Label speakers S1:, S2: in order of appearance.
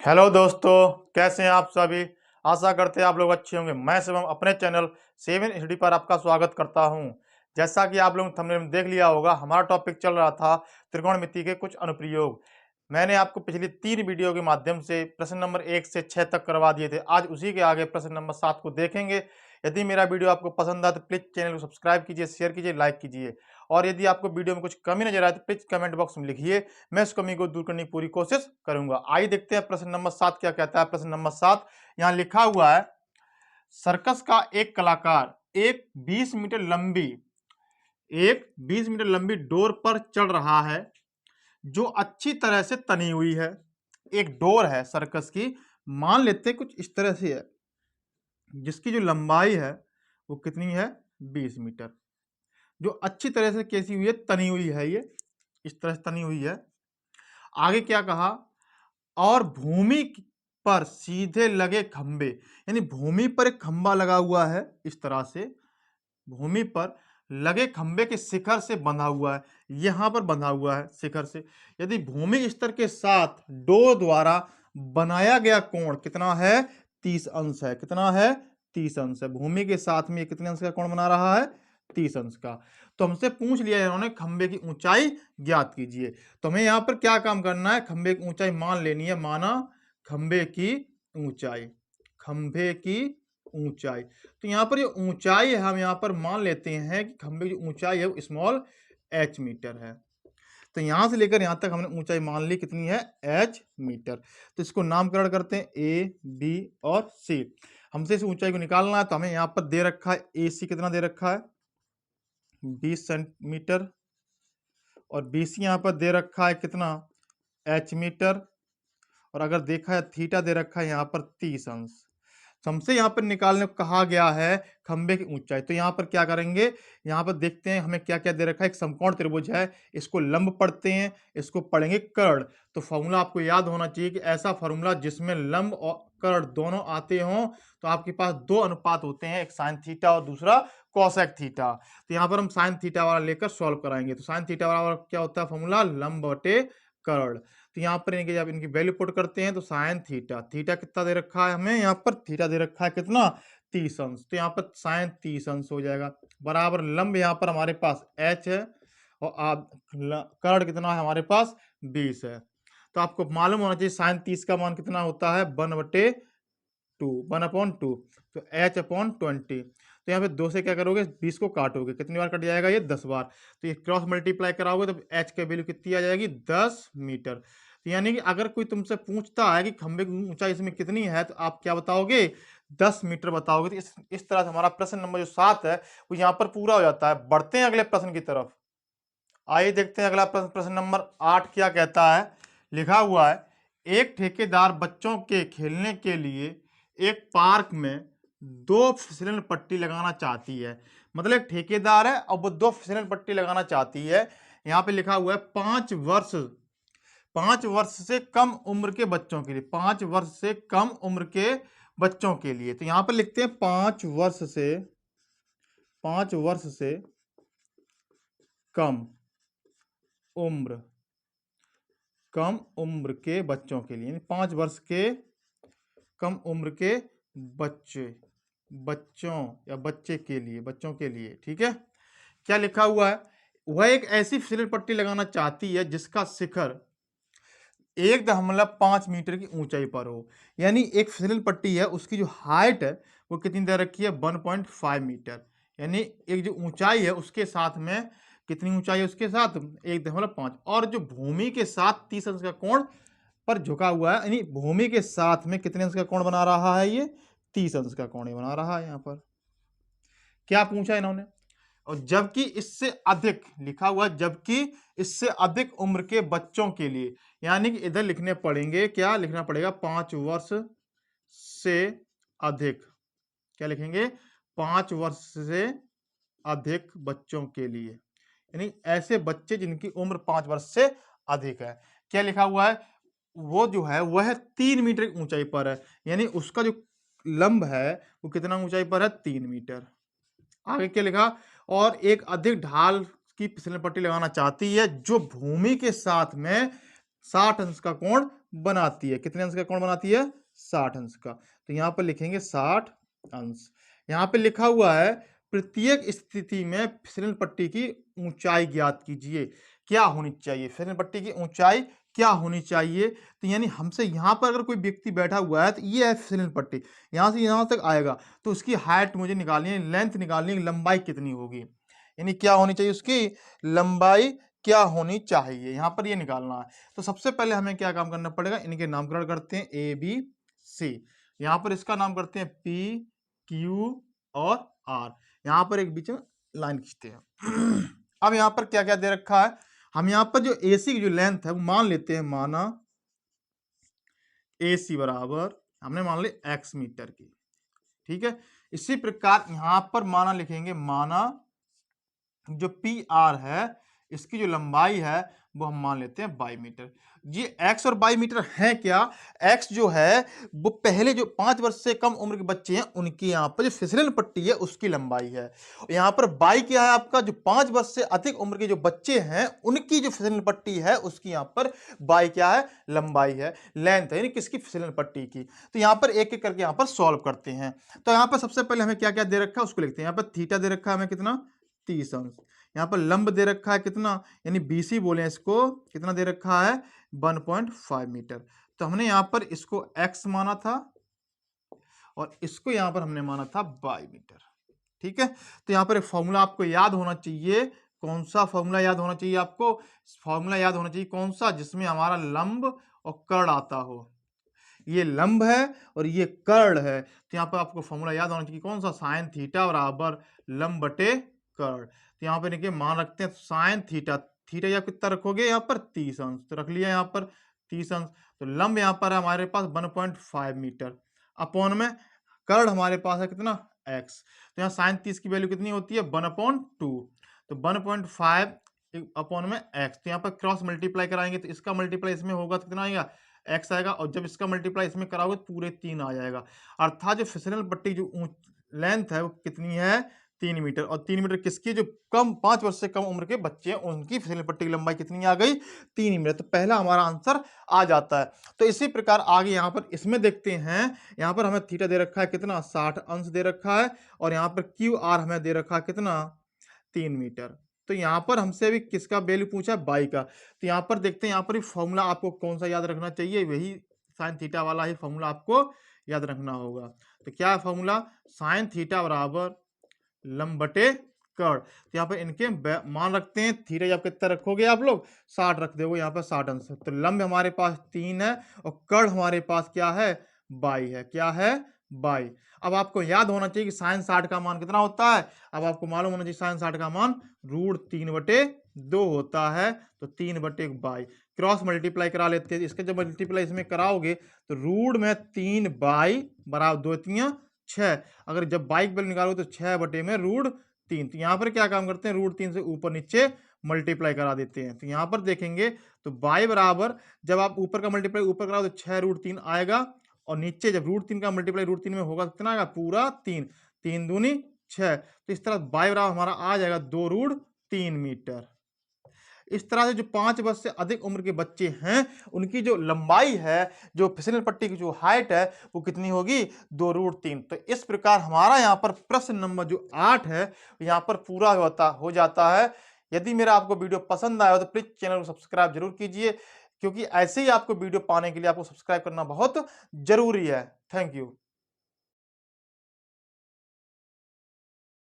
S1: Hello दोस्तों, कैसे हैं आप सभी। आशा करते हैं आप लोग अच्छे होंगे। मैं शिवम अपने चैनल सेवन स्टडी पर आपका स्वागत करता हूं। जैसा कि आप लोगों ने थंबनेल में देख लिया होगा, हमारा टॉपिक चल रहा था त्रिकोणमिति के कुछ अनुप्रयोग। मैंने आपको पिछली 3 वीडियो के माध्यम से प्रश्न नंबर 1 से 6 तक करवा दिए थे। आज उसी के आगे प्रश्न नंबर 7 को देखेंगे। यदि मेरा वीडियो आपको पसंद आए तो प्लीज चैनल को सब्सक्राइब कीजिए, शेयर कीजिए, लाइक कीजिए। और यदि आपको वीडियो में कुछ कमी नजर आए तो प्लीज कमेंट बॉक्स में लिखिए, मैं इस कमी को दूर करने की पूरी कोशिश करूंगा। आइए देखते हैं प्रश्न नंबर 7 क्या कहता है। प्रश्न नंबर 7 यहाँ लिखा हुआ है, सर्कस का एक कलाकार एक 20 मीटर लंबी डोर पर चढ़ रहा है जो अच्छी तरह से तनी हुई है। एक डोर है सर्कस की, मान लेते हैं कुछ इस तरह से है, जिसकी जो लंबाई है वो कितनी है, 20 मीटर। जो अच्छी तरह से कैसी हुई है, तनी हुई है, ये इस तरह से तनी हुई है। आगे क्या कहा, और भूमि पर सीधे लगे खंबे, यानी भूमि पर एक खंबा लगा हुआ है, इस तरह से भूमि पर लगे खंबे के शिखर से बंधा हुआ है, यहां पर बंधा हुआ है शिखर से। यदि भूमि स्तर के साथ डो द्वारा बनाया गया कोण कितना है, 30 अंश है। कितना है, 30 अंश है। भूमि के साथ में कितने अंश का कोण बना रहा है, 30 अंश का। तो हमसे पूछ लिया इन्होंने खंबे की ऊंचाई ज्ञात कीजिए। तो हमें यहां पर क्या काम करना है, खंबे की ऊंचाई मान लेनी है। माना खंबे की ऊंचाई, खंबे की ऊंचाई। तो यहाँ पर ये ऊंचाई है, हम यहाँ पर मान लेते हैं कि खंबे की ऊंचाई है वो स्मॉल h मीटर है। तो यहां से लेकर यहां तक हमने ऊंचाई मान ली, कितनी है, h मीटर। तो इसको नामकरण करते हैं A, B और C। हमसे इस ऊंचाई को निकालना है, तो हमें यहाँ पर दे रखा है AC कितना दे रखा है, 20 सेंटीमीटर, और BC यहाँ पर दे रखा है कितना, h मीटर, और अगर देखा है थीटा दे रखा है यहाँ पर 30 अंश। हमसे यहाँ पर निकालने को कहा गया है खंबे की ऊंचाई। तो यहाँ पर क्या करेंगे, यहाँ पर देखते हैं हमें क्या क्या दे रखा है। एक समकोण त्रिभुज है, इसको लंब पढ़ते हैं, इसको पढ़ेंगे कर्ण। तो फॉर्मूला आपको याद होना चाहिए कि ऐसा फॉर्मूला जिसमें लंब और कर्ण दोनों आते हों। तो आपके पास दो अनुपात होते हैं, एक साइन थीटा और दूसरा कॉसेक थीटा। तो यहाँ पर हम साइन थीटा वाला लेकर सॉल्व कराएंगे। तो साइन थीटा वाला क्या होता है फॉर्मूला, लंब बटे कर्ण। तो यहाँ पर इनके जब इनकी वैल्यू पुट करते हैं तो साइन थीटा, थीटा कितना दे रखा है हमें, यहाँ पर थीटा दे रखा है कितना, 30 अंश। तो यहाँ पर साइन 30 अंश हो जाएगा, बराबर लंब यहाँ पर हमारे पास h है, और आप कर्ण कितना है हमारे पास, 20 है। तो आपको मालूम होना चाहिए साइन 30 का मान कितना होता है, 1/2, 1/2। तो h/20। तो यहाँ पे 2 से क्या करोगे, 20 को काटोगे, कितनी बार कट जाएगा ये, 10 बार। तो ये क्रॉस मल्टीप्लाई कराओगे तो h की वैल्यू कितनी आ जाएगी, 10 मीटर। तो यानी कि अगर कोई तुमसे पूछता है कि खंबे की ऊंचाई इसमें कितनी है, तो आप क्या बताओगे, 10 मीटर बताओगे। तो इस तरह से हमारा प्रश्न नंबर जो 7 है वो यहाँ पर पूरा हो जाता है। बढ़ते हैं अगले प्रश्न की तरफ। आइए देखते हैं अगला प्रश्न। प्रश्न नंबर 8 क्या कहता है, लिखा हुआ है, एक ठेकेदार बच्चों के खेलने के लिए एक पार्क में 2 फिसलन पट्टी लगाना चाहती है। मतलब एक ठेकेदार है और वो 2 फिसलन पट्टी लगाना चाहती है। यहाँ पे लिखा हुआ है 5 वर्ष से कम उम्र के बच्चों के लिए, 5 वर्ष से कम उम्र के बच्चों के लिए। तो यहाँ पर लिखते हैं 5 वर्ष से कम उम्र के बच्चों के लिए, 5 वर्ष के कम उम्र के बच्चे के लिए, ठीक है। क्या लिखा हुआ है, वह एक ऐसी फिसल पट्टी लगाना चाहती है जिसका शिखर 1.5 मीटर की ऊंचाई पर हो। यानी एक फिसल पट्टी है, उसकी जो हाइट है वो कितनी दे रखी है, 1.5 मीटर। यानी एक जो ऊंचाई है उसके साथ में, कितनी ऊंचाई है उसके साथ, 1.5, और जो भूमि के साथ 30 अंश का कोण पर झुका हुआ है, यानी भूमि के साथ में कितने अंश का कोण बना रहा है, ये 30 अंश का कोण बना रहा है। यहाँ पर क्या पूछा इन्होंने, और जबकि इससे अधिक लिखा हुआ, जबकि इससे अधिक उम्र के बच्चों के लिए, यानी कि इधर लिखने पड़ेंगे, क्या लिखना पड़ेगा, 5 वर्ष से अधिक, क्या लिखेंगे, 5 वर्ष से अधिक बच्चों के लिए, यानी ऐसे बच्चे जिनकी उम्र 5 वर्ष से अधिक है। क्या लिखा हुआ है, वो जो है वह 3 मीटर की ऊंचाई पर है, यानी उसका जो लंब है वो कितना ऊंचाई पर है, 3 मीटर। आगे क्या लिखा, और एक अधिक ढाल की फिसलन पट्टी लगाना चाहती है जो भूमि के साथ में 60 अंश का कोण बनाती है। कितने अंश का कोण बनाती है? 60 अंश का। तो यहाँ पर लिखेंगे 60 अंश। यहाँ पे लिखा हुआ है प्रत्येक स्थिति में फिसलन पट्टी की ऊंचाई ज्ञात कीजिए। क्या होनी चाहिए? फिसलन पट्टी की ऊंचाई क्या होनी चाहिए? तो यानी हमसे यहाँ पर अगर कोई व्यक्ति बैठा हुआ है तो ये है फिसलन पट्टी, यहाँ से यहाँ तक आएगा, तो उसकी हाइट मुझे निकालनी है, लेंथ निकालनी है, लंबाई कितनी होगी, यानी क्या होनी चाहिए उसकी लंबाई क्या होनी चाहिए, यहाँ पर ये निकालना है। तो सबसे पहले हमें क्या काम करना पड़ेगा, इनके नामकरण करते हैं ए बी सी। यहाँ पर इसका नाम करते हैं पी क्यू और आर। यहाँ पर एक बीच में लाइन खींचते हैं। अब यहाँ पर क्या क्या दे रखा है, हम यहाँ पर जो एसी की जो लेंथ है वो मान लेते हैं, माना एसी बराबर हमने मान ली एक्स मीटर की, ठीक है। इसी प्रकार यहाँ पर माना लिखेंगे, माना जो पी आर है इसकी जो लंबाई है वो हम मान लेते हैं बाई मीटर। ये एक्स और बाई मीटर है क्या? एक्स जो है वो पहले जो 5 वर्ष से कम उम्र के बच्चे हैं उनकी यहाँ पर जो फिसलन पट्टी है उसकी लंबाई है। यहाँ पर बाई क्या है आपका, जो 5 वर्ष से अधिक उम्र के जो बच्चे हैं उनकी जो फिसलन पट्टी है उसकी यहाँ पर बाई क्या है, लंबाई है, लेंथ है, यानी किसकी, फिसलन पट्टी की। तो यहाँ पर एक एक करके यहाँ पर सॉल्व करते हैं। तो यहाँ पर सबसे पहले हमें क्या क्या दे रखा है उसको लिखते हैं। यहाँ पर थीटा दे रखा है हमें कितना, 30 अंश। यहाँ पर लंब दे रखा है कितना, यानी बीसी बोले इसको, कितना दे रखा है 1.5 मीटर। तो हमने यहाँ पर इसको x माना था और इसको यहाँ पर हमने माना था बाई मीटर, ठीक है। तो यहाँ पर एक फॉर्मूला आपको याद होना चाहिए। कौन सा फॉर्मूला याद होना चाहिए आपको? फॉर्मूला याद होना चाहिए कौन सा, जिसमें हमारा लंब और कर्ण आता हो। ये लंब है और ये कर्ण है, तो यहाँ पर आपको फॉर्मूला याद होना चाहिए कौन सा, साइन थीटा बराबर लंब बटे कर्ण। तो यहाँ पे देखिए मान रखते हैं साइन थीटा, थीटा या कितना रखोगे यहाँ पर 30 अंश, तो रख लिया यहाँ पर 30 अंश। तो लंब यहाँ पर है हमारे पास 1.5 मीटर, अपॉन में कर्ण हमारे पास है कितना, x। तो यहाँ साइन 30 की वैल्यू कितनी होती है, 1/2। तो 1.5 अपॉन में x, तो यहाँ पर क्रॉस मल्टीप्लाई कराएंगे तो इसका मल्टीप्लाई इसमें होगा तो कितना आएगा, x आएगा, और जब इसका मल्टीप्लाई इसमें कराओगे तो पूरे 3 आ जाएगा। अर्थात जो फिसलन पट्टी जो लेंथ है वो कितनी है, 3 मीटर। और 3 मीटर किसकी, जो कम 5 वर्ष से कम उम्र के बच्चे हैं उनकी फिसलन पट्टी की लंबाई कितनी आ गई, 3 मीटर। तो पहला हमारा आंसर आ जाता है। तो इसी प्रकार आगे यहाँ पर इसमें देखते हैं, यहाँ पर हमें थीटा दे रखा है कितना, 60 अंश दे रखा है, और यहाँ पर क्यू आर हमें दे रखा है कितना, 3 मीटर। तो यहाँ पर हमसे भी किसका वैल्यू पूछा है, बाई का। तो यहाँ पर देखते हैं, यहाँ पर फॉर्मूला आपको कौन सा याद रखना चाहिए, वही साइन थीटा वाला ही फॉर्मूला आपको याद रखना होगा। तो क्या है फॉर्मूला, साइन थीटा बराबर लंब बटे कर्ण। तो यहाँ पर इनके मान रखते हैं, थीटा जब कितना रखोगे आप लोग, 60 रख दोगे यहाँ पर 60 अंश। तो लंब हमारे पास 3 है और कर्ण हमारे पास क्या है, बाई है, क्या है, बाई। अब आपको याद होना चाहिए कि साइन 60 का मान कितना होता है, अब आपको मालूम होना चाहिए साइन 60 का मान √3/2 होता है। तो 3/2 क्रॉस मल्टीप्लाई करा लेते हैं, इसका जब मल्टीप्लाई इसमें कराओगे तो रूट में 3 बाई बराबर 2 3 6। अगर जब बाई की वैल्यू निकालोगे तो 6/√3। तो यहाँ पर क्या काम करते हैं, √3 से ऊपर नीचे मल्टीप्लाई करा देते हैं। तो यहाँ पर देखेंगे तो बाई बराबर, जब आप ऊपर का मल्टीप्लाई ऊपर कराओ तो 6√3 आएगा, और नीचे जब √3 का मल्टीप्लाई √3 में होगा कितना आएगा, पूरा 3, 3 दूनी 6। तो इस तरह बाई बराबर हमारा आ जाएगा 2√3 मीटर। इस तरह से जो 5 वर्ष से अधिक उम्र के बच्चे हैं उनकी जो लंबाई है, जो फिसलन पट्टी की जो हाइट है वो कितनी होगी, 2√3। तो इस प्रकार हमारा यहाँ पर प्रश्न नंबर जो 8 है यहाँ पर पूरा हो जाता है। यदि मेरा आपको वीडियो पसंद आया हो तो प्लीज चैनल को सब्सक्राइब जरूर कीजिए, क्योंकि ऐसे ही आपको वीडियो पाने के लिए आपको सब्सक्राइब करना बहुत जरूरी है। Thank you.